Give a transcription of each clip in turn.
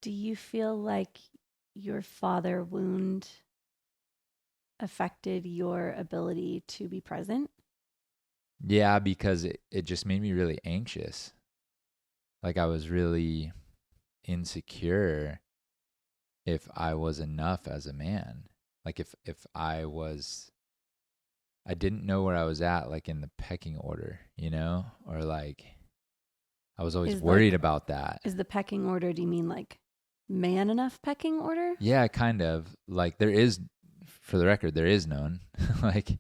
Do you feel like your father wound affected your ability to be present? Yeah, because it just made me really anxious. Like I was really insecure if I was enough as a man. Like if I didn't know where I was at like in the pecking order, Or like I was always Is worried like about that. is the pecking order, do you mean like man enough pecking order? Yeah, kind of. Like there is, for the record, there is none. like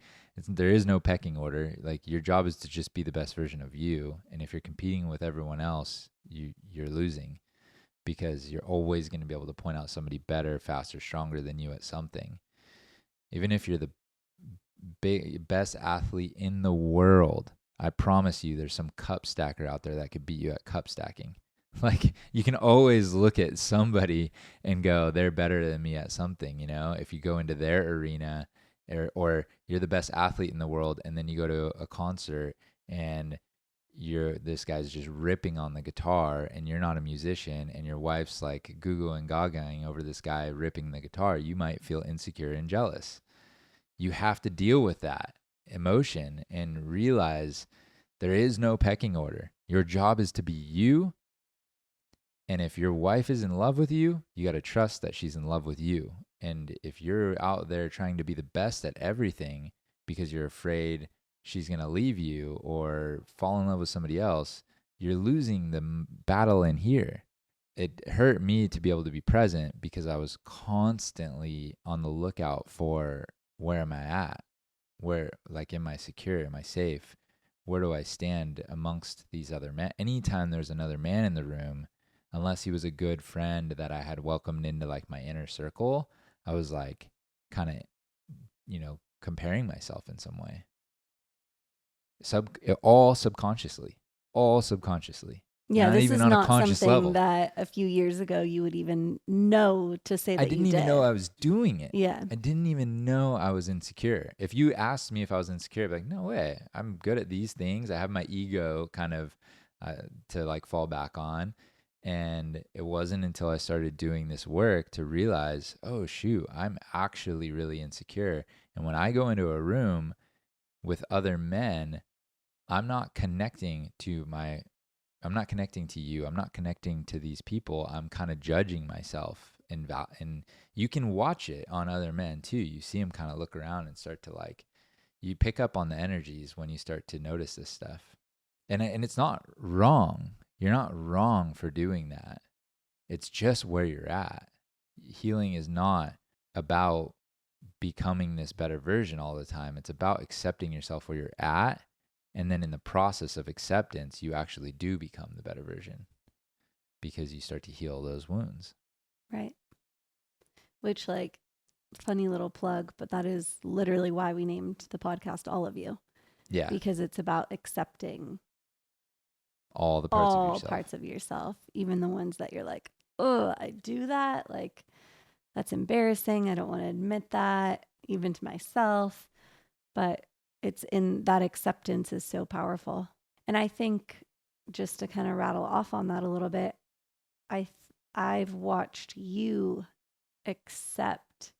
there is no pecking order. Like your job is to just be the best version of you, and if you're competing with everyone else, you're losing because you're always going to be able to point out somebody better, faster, stronger than you at something. Even if you're the best athlete in the world, I promise you, there's some cup stacker out there that could beat you at cup stacking. Like you can always look at somebody and go, they're better than me at something, If you go into their arena or you're the best athlete in the world and then you go to a concert and this guy's just ripping on the guitar and you're not a musician and your wife's like goo and gagaing over this guy ripping the guitar, you might feel insecure and jealous. You have to deal with that emotion and realize there is no pecking order. Your job is to be you. And if your wife is in love with you, you got to trust that she's in love with you. And if you're out there trying to be the best at everything because you're afraid she's going to leave you or fall in love with somebody else, you're losing the battle in here. It hurt me to be able to be present because I was constantly on the lookout for where am I at? Where, like, am I secure? Am I safe? Where do I stand amongst these other men? Anytime there's another man in the room, unless he was a good friend that I had welcomed into like my inner circle, I was like kind of, comparing myself in some way. All subconsciously, all subconsciously, Yeah, not this even is on a not conscious something level. that a few years ago you would even know to say I that you didn't even know did. I was doing it. Yeah. I didn't even know I was insecure. If you asked me if I was insecure, I'd be like, no way. I'm good at these things. I have my ego kind of to like fall back on. And it wasn't until I started doing this work to realize, oh, shoot, I'm actually really insecure. And when I go into a room with other men, I'm not connecting to I'm not connecting to you. I'm not connecting to these people. I'm kind of judging myself. And you can watch it on other men too. You see them kind of look around and start to like, you pick up on the energies when you start to notice this stuff. And it's not wrong. You're not wrong for doing that. It's just where you're at. Healing is not about becoming this better version all the time. It's about accepting yourself where you're at. And then in the process of acceptance, you actually do become the better version because you start to heal those wounds. Right. Which, like, funny little plug, but that is literally why we named the podcast All of You, Yeah. because it's about accepting All the parts of all yourself. parts of yourself, even the ones that you're like, oh, I do that. Like, that's embarrassing. I don't want to admit that, even to myself. But it's in that acceptance is so powerful. And I think just to kind of rattle off on that a little bit, I I've watched you accept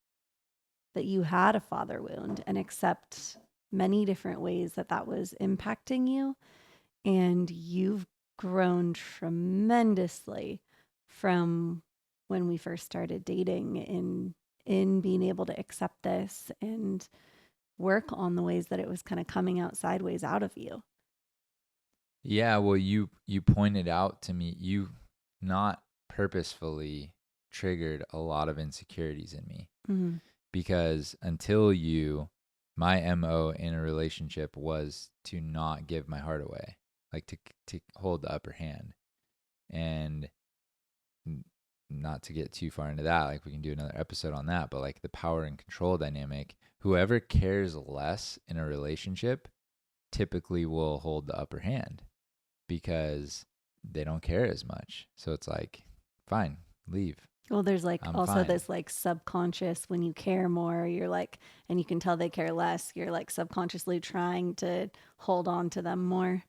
that you had a father wound and accept many different ways that that was impacting you, and you've grown tremendously from when we first started dating in being able to accept this and work on the ways that it was kind of coming out sideways out of you. Yeah, well you pointed out to me you not purposefully triggered a lot of insecurities in me Mm-hmm. because until you my MO in a relationship was to not give my heart away, like to hold the upper hand. And not to get too far into that, like we can do another episode on that, but like the power and control dynamic, whoever cares less in a relationship typically will hold the upper hand because they don't care as much. So it's like, fine, leave. Well, there's like I'm also fine. this like subconscious when you care more, you're like, and you can tell they care less, you're like subconsciously trying to hold on to them more.